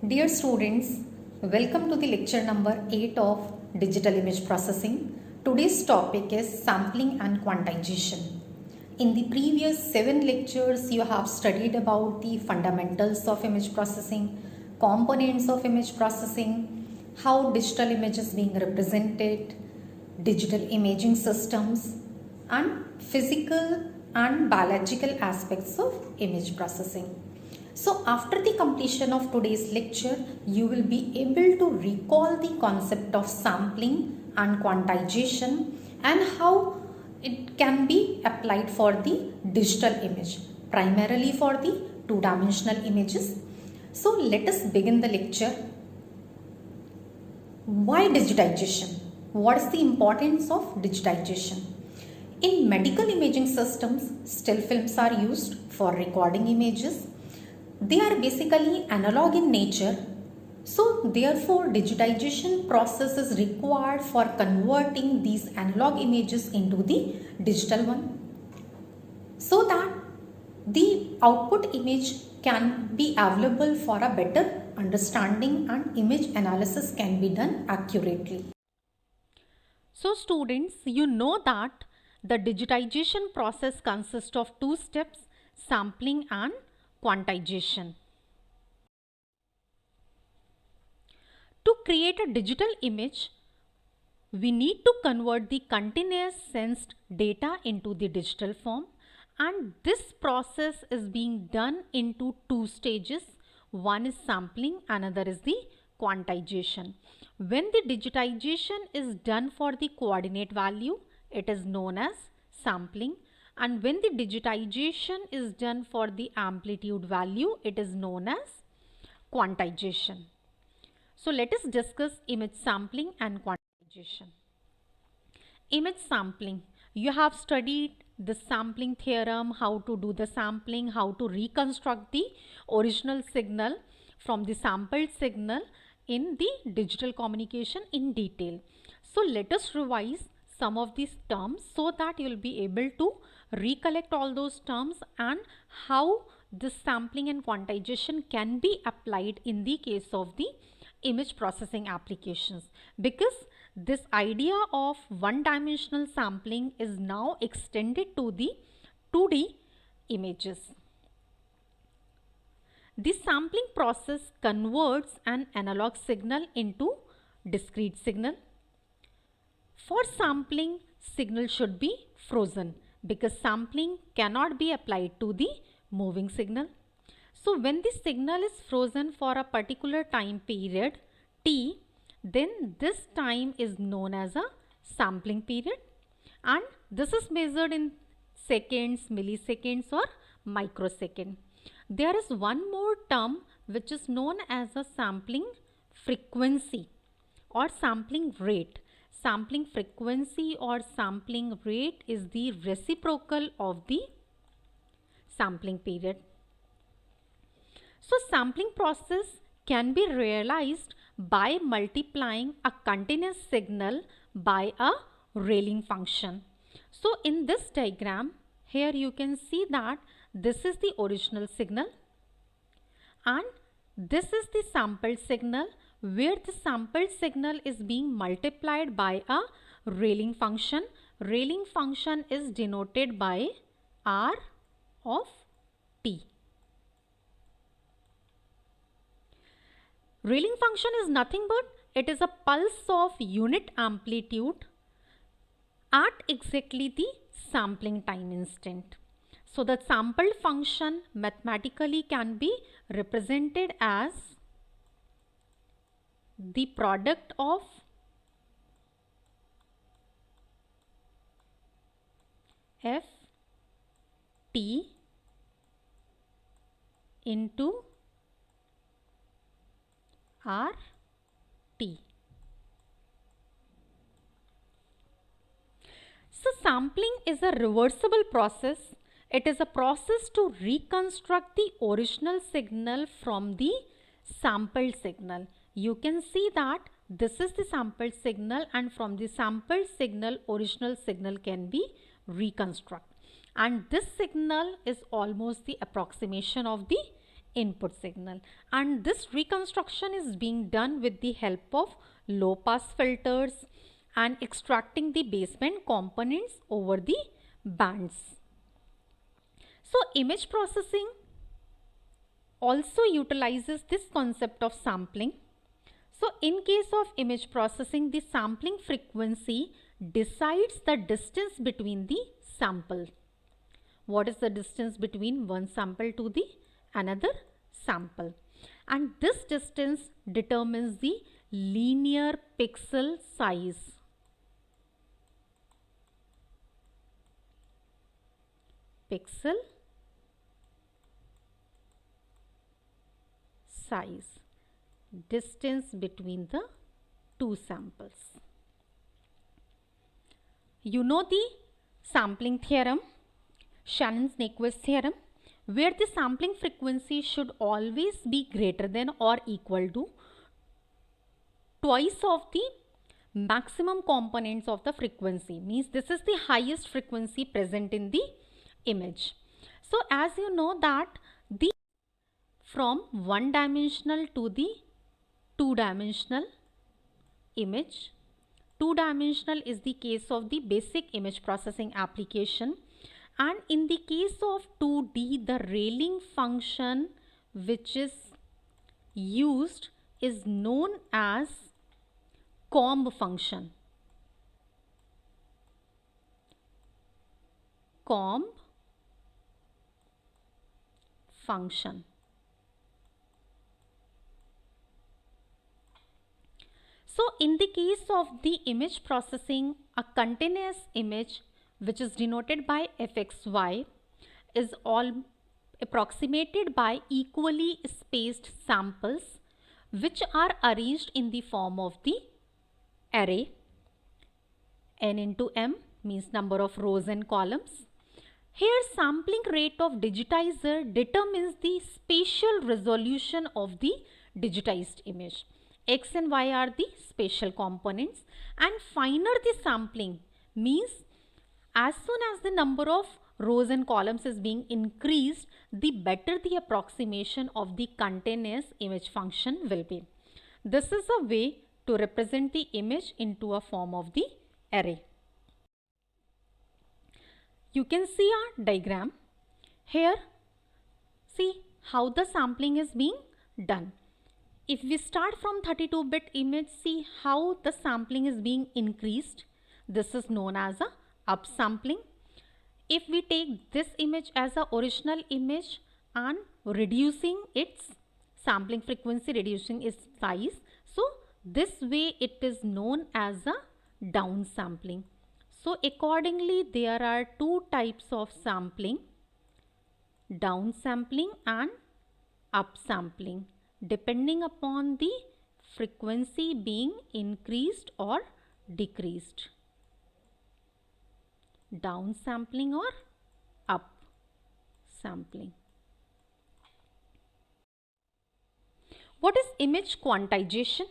Dear students, welcome to the lecture number 8 of Digital Image Processing. Today's topic is sampling and quantization. In the previous 7 lectures, you have studied about the fundamentals of image processing, components of image processing, how digital image is being represented, digital imaging systems, and physical and biological aspects of image processing. So after the completion of today's lecture, you will be able to recall the concept of sampling and quantization and how it can be applied for the digital image, primarily for the two-dimensional images. So let us begin the lecture. Why digitization? What is the importance of digitization? In medical imaging systems, still films are used for recording images. They are basically analog in nature, so therefore digitization process is required for converting these analog images into the digital one, so that the output image can be available for a better understanding and image analysis can be done accurately. So students, you know that the digitization process consists of two steps, sampling and quantization. To create a digital image, we need to convert the continuous sensed data into the digital form, and this process is being done into two stages. One is sampling, another is the quantization. When the digitization is done for the coordinate value, it is known as sampling, and when the digitization is done for the amplitude value, it is known as quantization. So let us discuss image sampling and quantization. Image sampling. You have studied the sampling theorem, how to do the sampling, how to reconstruct the original signal from the sampled signal in the digital communication in detail. So let us revise some of these terms so that you will be able to recollect all those terms and how this sampling and quantization can be applied in the case of the image processing applications, because this idea of one-dimensional sampling is now extended to the 2D images. This sampling process converts an analog signal into discrete signal. For sampling, signal should be frozen because sampling cannot be applied to the moving signal. So when the signal is frozen for a particular time period t, then this time is known as a sampling period, and this is measured in seconds, milliseconds or microsecond. There is one more term which is known as a sampling frequency or sampling rate. Sampling frequency or sampling rate is the reciprocal of the sampling period. So sampling process can be realized by multiplying a continuous signal by a Rayleigh function. So in this diagram, here you can see that this is the original signal and this is the sampled signal, where the sampled signal is being multiplied by a Rayleigh function. Rayleigh function is denoted by R of t. Rayleigh function is nothing but it is a pulse of unit amplitude at exactly the sampling time instant. So the sampled function mathematically can be represented as the product of f t into R t. So sampling is a reversible process. It is a process to reconstruct the original signal from the sampled signal. You can see that this is the sampled signal, and from the sampled signal, original signal can be reconstructed. And this signal is almost the approximation of the input signal, and this reconstruction is being done with the help of low pass filters and extracting the baseband components over the bands. So image processing also utilizes this concept of sampling. So in case of image processing, the sampling frequency decides the distance between the sample. What is the distance between one sample to the another sample? And this distance determines the linear pixel size. Pixel size, distance between the two samples. You know the sampling theorem, Shannon-Nyquist theorem, where the sampling frequency should always be greater than or equal to twice of the maximum components of the frequency. Means this is the highest frequency present in the image. So as you know that the from one dimensional to the two dimensional image, two dimensional is the case of the basic image processing application, and in the case of 2D, the Rayleigh function which is used is known as Coombe function. Coombe function. So in the case of the image processing, a continuous image which is denoted by fxy is all approximated by equally spaced samples which are arranged in the form of the array. N into M means number of rows and columns. Here sampling rate of digitizer determines the spatial resolution of the digitized image. X and Y are the spatial components, and finer the sampling means as soon as the number of rows and columns is being increased, the better the approximation of the continuous image function will be. This is a way to represent the image into a form of the array. You can see our diagram. Here, see how the sampling is being done. If we start from 32-bit image, see how the sampling is being increased. This is known as a upsampling. If we take this image as a original image and reducing its sampling frequency, reducing its size, so this way it is known as a downsampling. So accordingly, there are two types of sampling, downsampling and upsampling, depending upon the frequency being increased or decreased. Downsampling or upsampling. What is image quantization?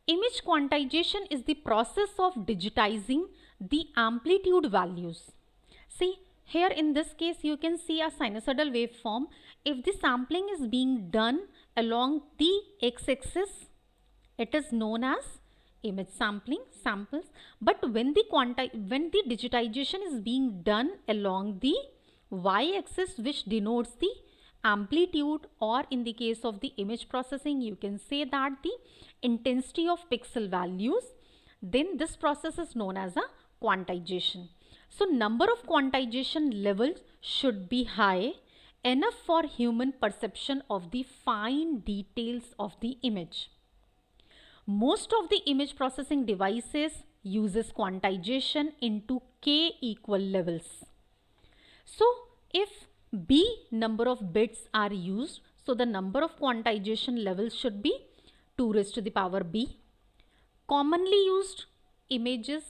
Image quantization is the process of digitizing the amplitude values. See, here in this case you can see a sinusoidal waveform. If the sampling is being done along the x-axis, it is known as image samples. But when the digitization is being done along the y-axis, which denotes the amplitude, or in the case of the image processing, you can say that the intensity of pixel values, then this process is known as a quantization. So number of quantization levels should be high enough for human perception of the fine details of the image. Most of the image processing devices uses quantization into k equal levels. So if b number of bits are used, so the number of quantization levels should be 2 raised to the power b. Commonly used images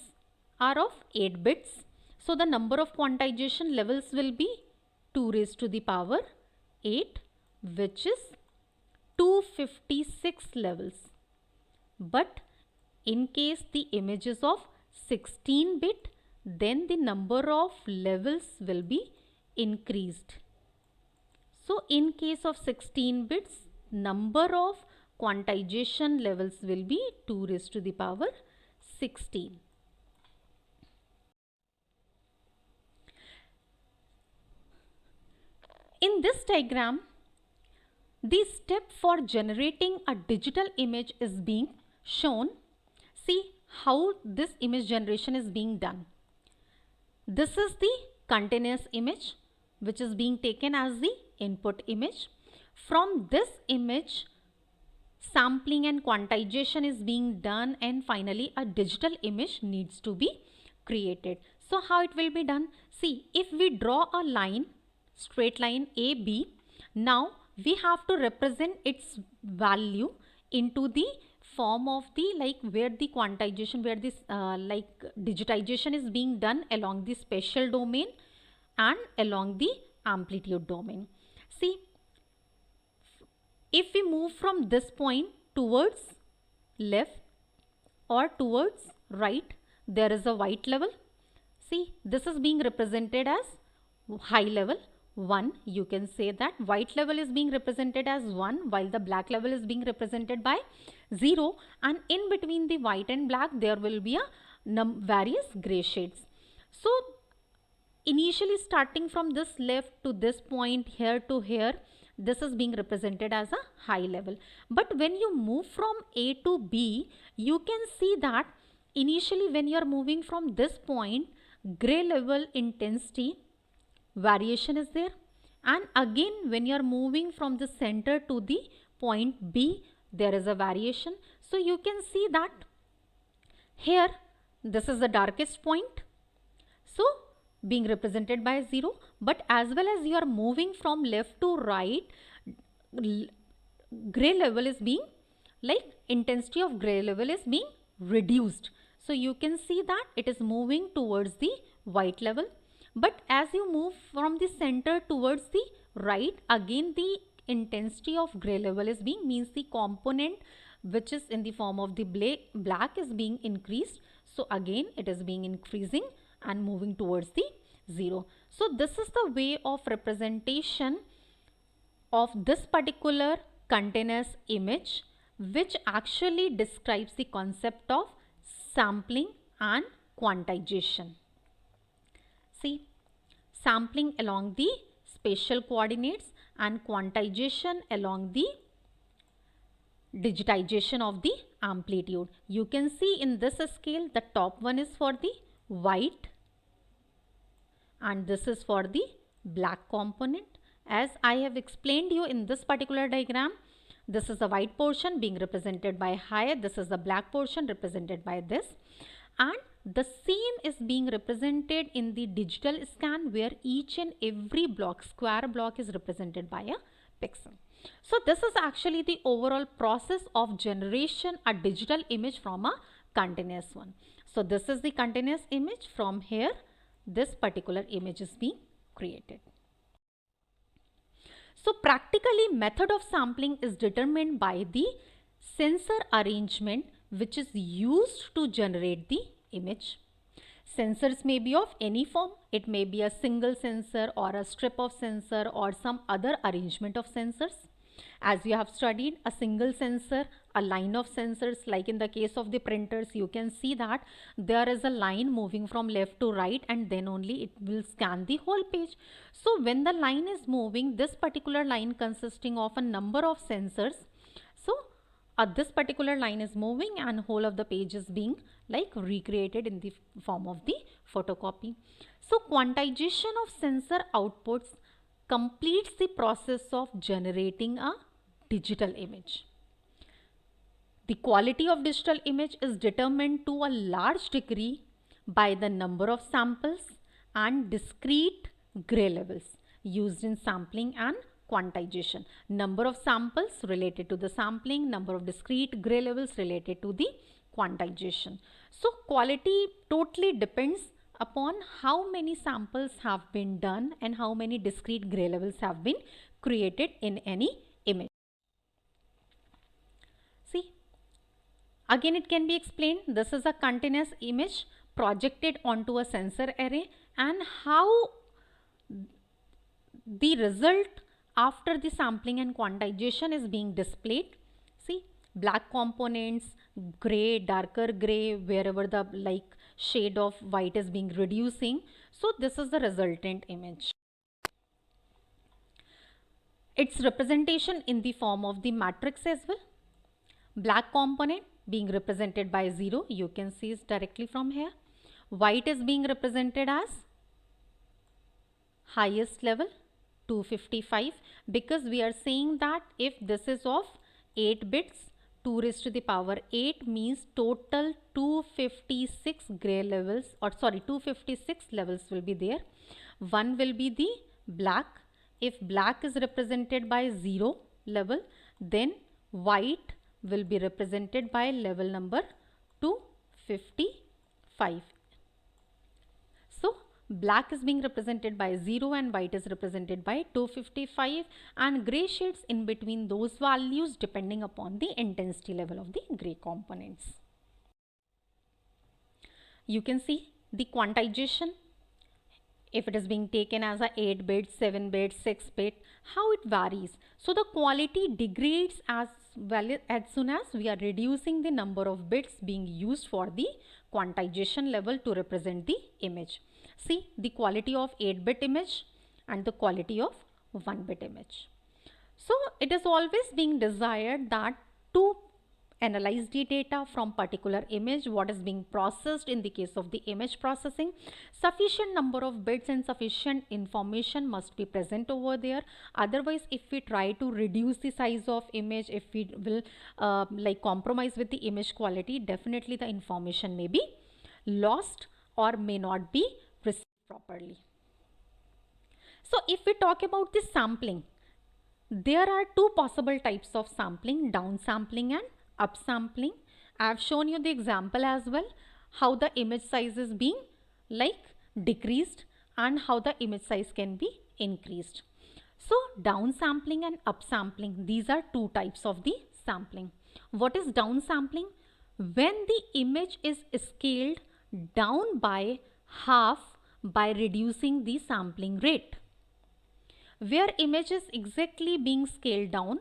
are of 8 bits. So the number of quantization levels will be 2 raised to the power 8, which is 256 levels. But in case the image is of 16 bit, then the number of levels will be increased. So in case of 16 bits, number of quantization levels will be 2 raised to the power 16. In this diagram, the step for generating a digital image is being shown. See how this image generation is being done. This is the continuous image which is being taken as the input image. From this image, sampling and quantization is being done, and finally a digital image needs to be created. So how it will be done? See, if we draw a line, straight line AB, now we have to represent its value into the form of the where the quantization, where this digitization is being done along the spatial domain and along the amplitude domain. See, if we move from this point towards left or towards right, there is a white level. See, this is being represented as high level 1. You can say that white level is being represented as 1 while the black level is being represented by 0, and in between the white and black there will be a various gray shades. So initially starting from this left to this point, here to here, this is being represented as a high level. But when you move from A to B, you can see that initially when you are moving from this point, gray level intensity variation is there, and again when you are moving from the center to the point B, there is a variation. So you can see that here this is the darkest point, so being represented by 0, but as well as you are moving from left to right, gray level is being intensity of gray level is being reduced. So you can see that it is moving towards the white level. But as you move from the center towards the right, again the intensity of gray level is being, means the component which is in the form of the black is being increased. So again it is being increasing and moving towards the 0. So this is the way of representation of this particular continuous image, which actually describes the concept of sampling and quantization. See, sampling along the spatial coordinates and quantization along the digitization of the amplitude. You can see in this scale, the top one is for the white and this is for the black component. As I have explained you in this particular diagram, this is the white portion being represented by high, this is the black portion represented by this, and the same is being represented in the digital scan, where each and every block, square block, is represented by a pixel. So this is actually the overall process of generation a digital image from a continuous one. So this is the continuous image. From here this particular image is being created. So practically method of sampling is determined by the sensor arrangement which is used to generate the image. Sensors may be of any form. It may be a single sensor or a strip of sensor or some other arrangement of sensors. As you have studied, a single sensor, a line of sensors, like in the case of the printers, you can see that there is a line moving from left to right and then only it will scan the whole page. So when the line is moving, this particular line consisting of a number of sensors, so this particular line is moving and whole of the page is being recreated in the form of the photocopy. So quantization of sensor outputs completes the process of generating a digital image. The quality of digital image is determined to a large degree by the number of samples and discrete gray levels used in sampling and quantization. Number of samples related to the sampling, number of discrete gray levels related to the quantization. So quality totally depends upon how many samples have been done and how many discrete gray levels have been created in any image. See, again it can be explained. This is a continuous image projected onto a sensor array, and how the result after the sampling and quantization is being displayed. See, black components, gray, darker gray, wherever the like shade of white is being reducing. So this is the resultant image. Its representation in the form of the matrix as well. Black component being represented by 0, you can see it directly from here. White is being represented as highest level 255, because we are saying that if this is of 8 bits, 2 raised to the power 8 means total 256 gray levels, or sorry, 256 levels will be there. One will be the black. If black is represented by 0 level, then white will be represented by level number 255. So black is being represented by 0 and white is represented by 255, and gray shades in between those values depending upon the intensity level of the gray components. You can see the quantization. If it is being taken as a 8 bit, 7 bit, 6 bit, how it varies. So the quality degrades as well as soon as we are reducing the number of bits being used for the quantization level to represent the image. See the quality of 8-bit image and the quality of 1-bit image. So it is always being desired that to analyze the data from particular image, what is being processed in the case of the image processing, sufficient number of bits and sufficient information must be present over there. Otherwise, if we try to reduce the size of image, if we will like compromise with the image quality, definitely the information may be lost or may not be received properly. So if we talk about the sampling, there are two possible types of sampling, downsampling and upsampling. I have shown you the example as well, how the image size is being like decreased and how the image size can be increased. So downsampling and upsampling, these are two types of the sampling. What is downsampling? When the image is scaled down by half by reducing the sampling rate. Where image is exactly being scaled down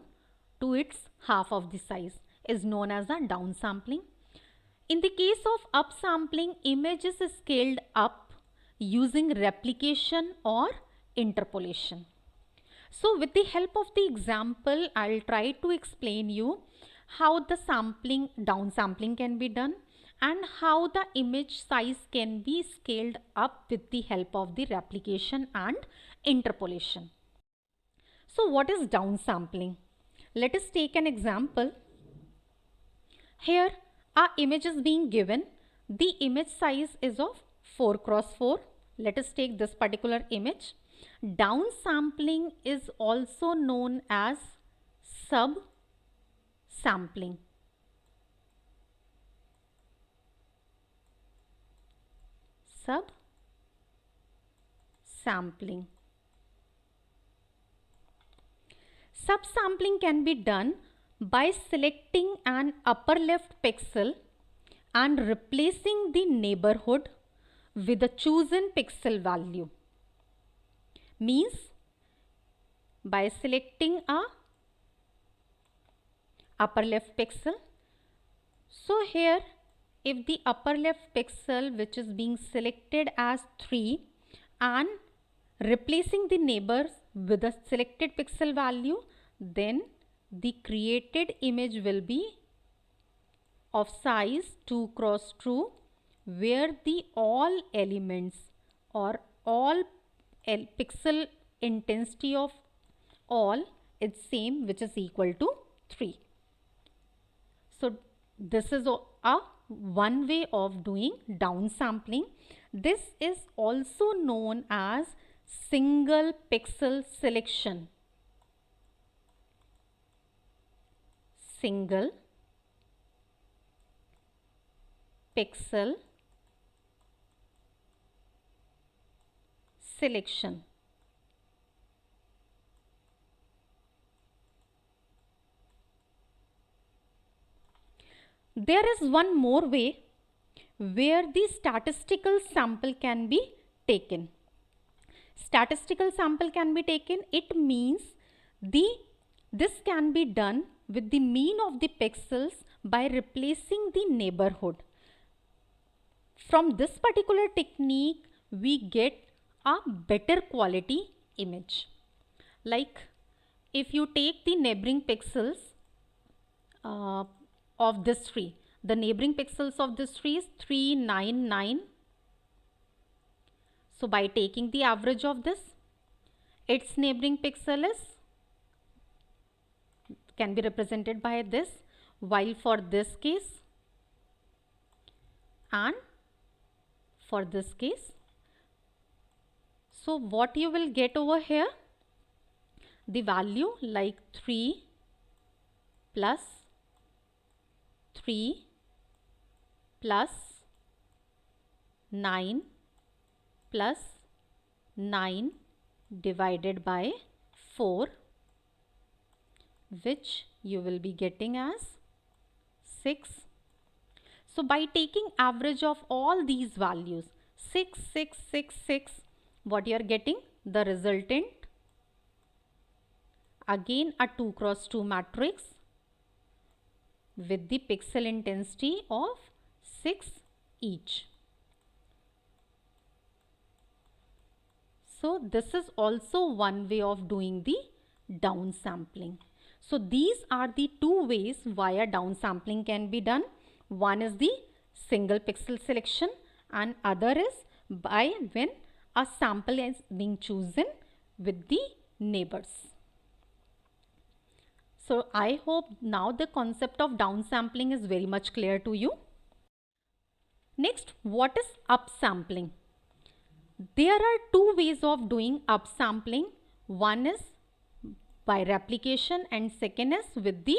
to its half of the size is known as a downsampling. In the case of upsampling, image is scaled up using replication or interpolation. So with the help of the example, I'll try to explain you how the sampling, downsampling can be done and how the image size can be scaled up with the help of the replication and interpolation. So what is downsampling? Let us take an example. Here our image is being given. The image size is of 4 cross 4. Let us take this particular image. Downsampling is also known as subsampling. Subsampling. Subsampling can be done by selecting an upper left pixel and replacing the neighborhood with a chosen pixel value. Means by selecting a upper left pixel. So here if the upper left pixel which is being selected as 3 and replacing the neighbors with a selected pixel value, then the created image will be of size 2 cross 2, where the all elements or all pixel intensity of all is same, which is equal to 3. So this is a one way of doing downsampling. This is also known as single pixel selection. Single pixel selection. There is one more way where the statistical sample can be taken. Statistical sample can be taken. It means This can be done with the mean of the pixels by replacing the neighborhood. From this particular technique, we get a better quality image. Like if you take the neighboring pixels of this tree, the neighboring pixels of this tree is 399. So by taking the average of this, its neighboring pixel can be represented by this, while for this case and for this case, so what you will get over here, the value like 3 plus 3 plus 9 plus 9 divided by 4, which you will be getting as 6. So by taking average of all these values, 6, 6, 6, 6, what you are getting? The resultant, again a 2 cross 2 matrix with the pixel intensity of 6 each. So this is also one way of doing the downsampling. So these are the two ways via downsampling can be done. One is the single pixel selection and other is by when a sample is being chosen with the neighbors. So I hope now the concept of downsampling is very much clear to you. Next, what is upsampling? There are two ways of doing upsampling. One is by replication and second is with the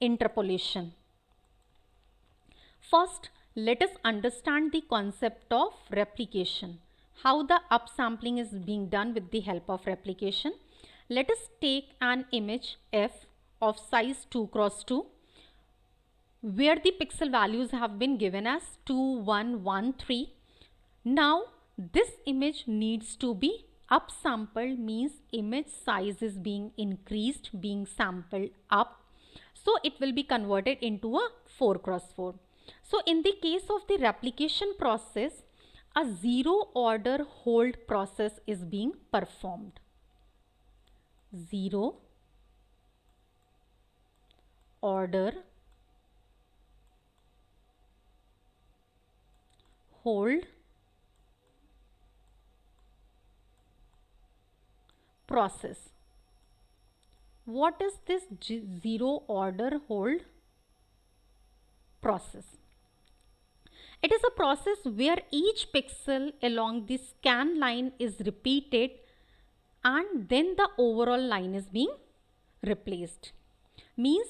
interpolation. First, let us understand the concept of replication. How the upsampling is being done with the help of replication. Let us take an image F of size 2 cross 2 where the pixel values have been given as 2, 1, 1, 3. Now this image needs to be upsampled, means image size is being increased, being sampled up. So it will be converted into a 4 cross 4. So in the case of the replication process, a zero order hold process is being performed. Zero order hold process. What is this zero order hold process? It is a process where each pixel along the scan line is repeated and then the overall line is being replaced. Means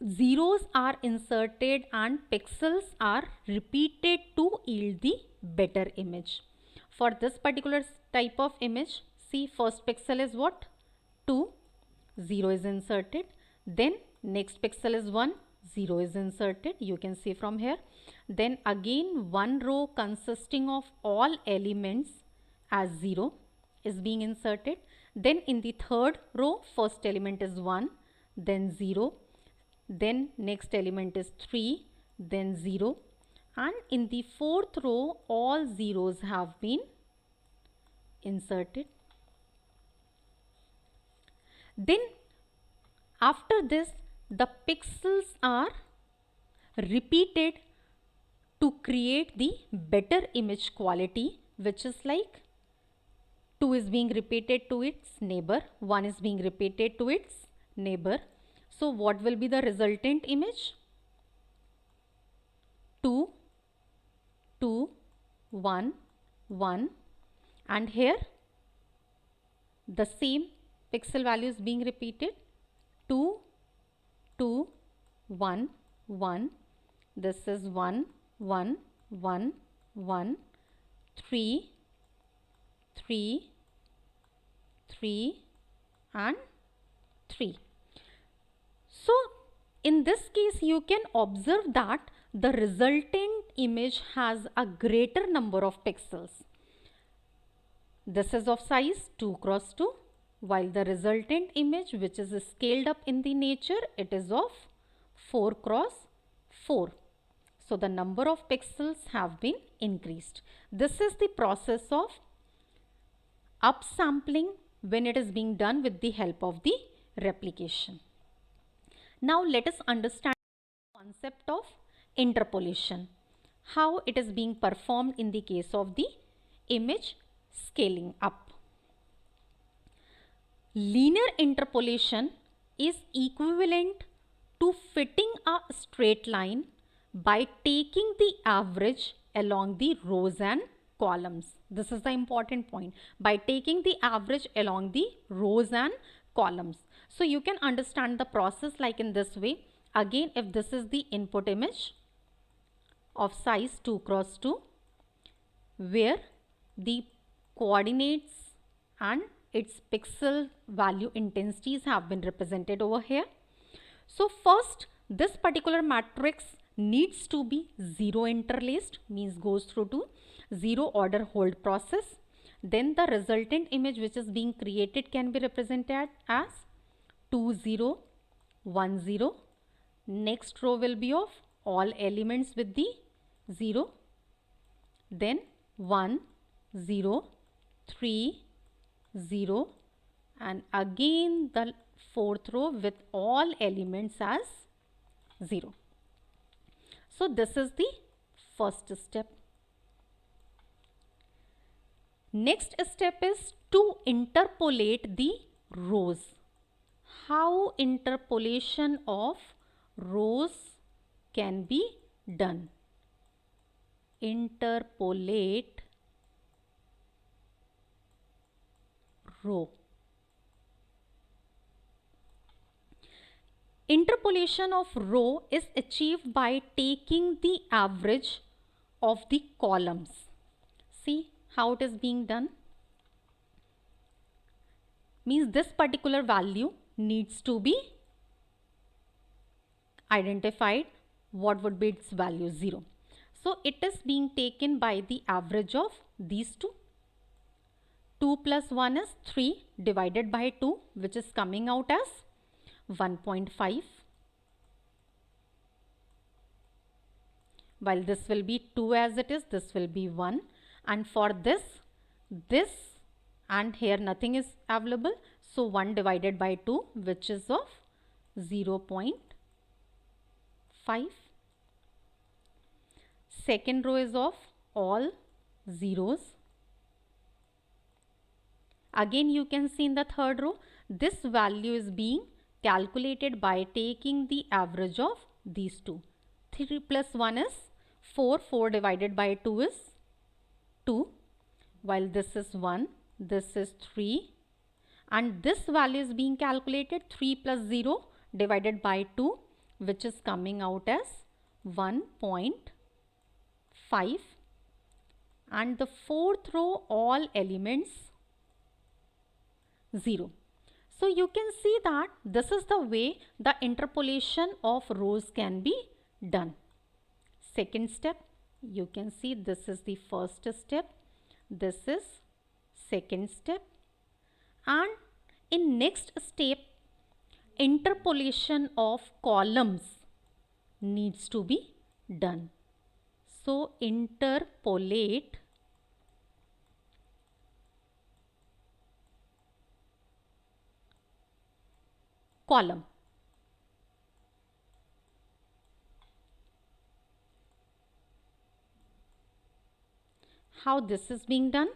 zeros are inserted and pixels are repeated to yield the better image. For this particular type of image, see, first pixel is what? 2, 0 is inserted. Then next pixel is 1, 0 is inserted. You can see from here. Then again one row consisting of all elements as 0 is being inserted. Then in the third row, first element is 1, then 0. Then next element is 3, then 0. And in the fourth row, all zeros have been inserted. Then after this, the pixels are repeated to create the better image quality, which is like 2 is being repeated to its neighbor, 1 is being repeated to its neighbor. So what will be the resultant image? 2, 2, 1, 1, and here the same pixel value is being repeated. 2, 2, 1, 1. This is 1, 1, 1, 1, 3, 3, 3, and 3. So in this case, you can observe that the resultant image has a greater number of pixels. This is of size 2 cross 2. while the resultant image, which is scaled up in the nature, it is of 4 cross 4. So the number of pixels have been increased. This is the process of upsampling when it is being done with the help of the replication. Now let us understand the concept of interpolation, how it is being performed in the case of the image scaling up. Linear interpolation is equivalent to fitting a straight line by taking the average along the rows and columns. This is the important point. By taking the average along the rows and columns. So you can understand the process like in this way. Again, if this is the input image of size 2 cross 2, where the coordinates and its pixel value intensities have been represented over here. So first, this particular matrix needs to be 0 interlaced, means goes through to 0 order hold process. Then the resultant image which is being created can be represented as 2 0 1 0. Next row will be of all elements with the 0. Then 1 0 3 0, and again the fourth row with all elements as 0. So this is the first step. Next step is to interpolate the rows. How interpolation of rows can be done? Interpolate row. Interpolation of row is achieved by taking the average of the columns. See how it is being done? Means this particular value needs to be identified. What would be its value? 0. So it is being taken by the average of these two. 2 plus 1 is 3 divided by 2, which is coming out as 1.5. While this will be 2 as it is, this will be 1. And for this and here nothing is available. So 1 divided by 2, which is of 0.5. Second row is of all zeros. Again you can see in the third row, this value is being calculated by taking the average of these two. 3 plus 1 is 4. 4 divided by 2 is 2. While this is 1, this is 3. And this value is being calculated 3 plus 0 divided by 2, which is coming out as 1.5. And the fourth row, all elements 0. So you can see that this is the way the interpolation of rows can be done. Second step, you can see this is the first step, this is second step, and in next step, interpolation of columns needs to be done. So interpolate column. How this is being done?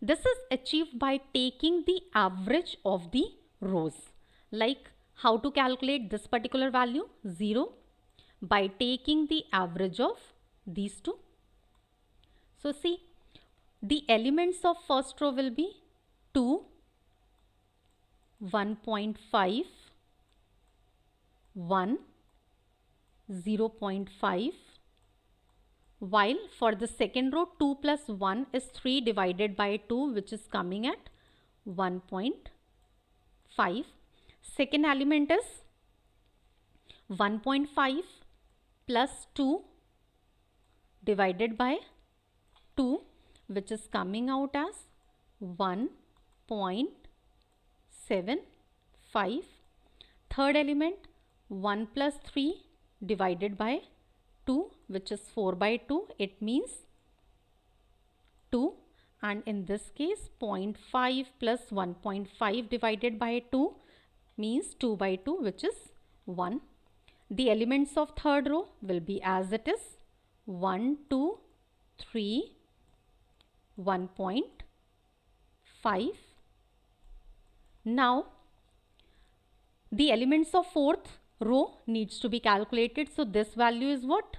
This is achieved by taking the average of the rows. Like how to calculate this particular value? 0. By taking the average of these two. So see, the elements of first row will be 2, 1.5, 1, 0.5. While for the second row, 2 plus 1 is 3 divided by 2, which is coming at 1.5. Second element is 1.5 plus 2 divided by 2, which is coming out as 1.6. 7, 5. Third element 1 plus 3 divided by 2, which is 4 by 2. It means 2, and in this case 0.5 plus 1.5 divided by 2 means 2 by 2, which is 1. The elements of third row will be as it is: 1, 2, 3, 1.5. Now the elements of fourth row needs to be calculated. So this value is what?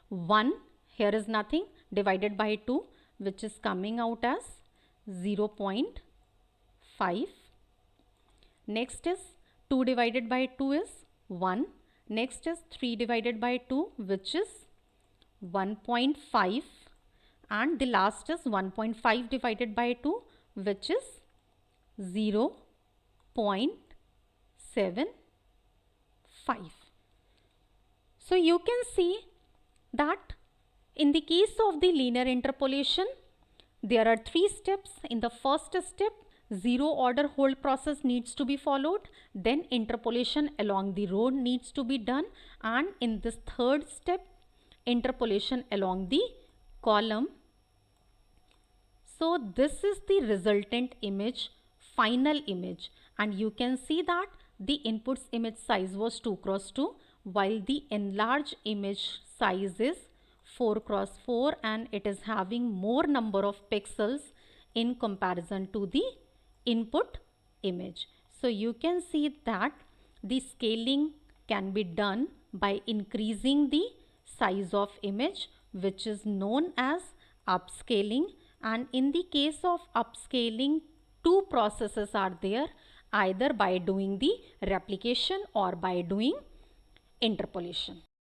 1. Here is nothing, divided by 2, which is coming out as 0.5. Next is 2 divided by 2 is 1. Next is 3 divided by 2, which is 1.5. And the last is 1.5 divided by 2, which is 0.75. So you can see that in the case of the linear interpolation, there are 3 steps. In the first step, zero order hold process needs to be followed. Then interpolation along the row needs to be done. And in this third step, interpolation along the column. So this is the resultant image, final image, and you can see that the input's image size was 2 cross 2, while the enlarged image size is 4 cross 4, and it is having more number of pixels in comparison to the input image. So you can see that the scaling can be done by increasing the size of image, which is known as upscaling. And in the case of upscaling, 2 processes are there, either by doing the replication or by doing interpolation.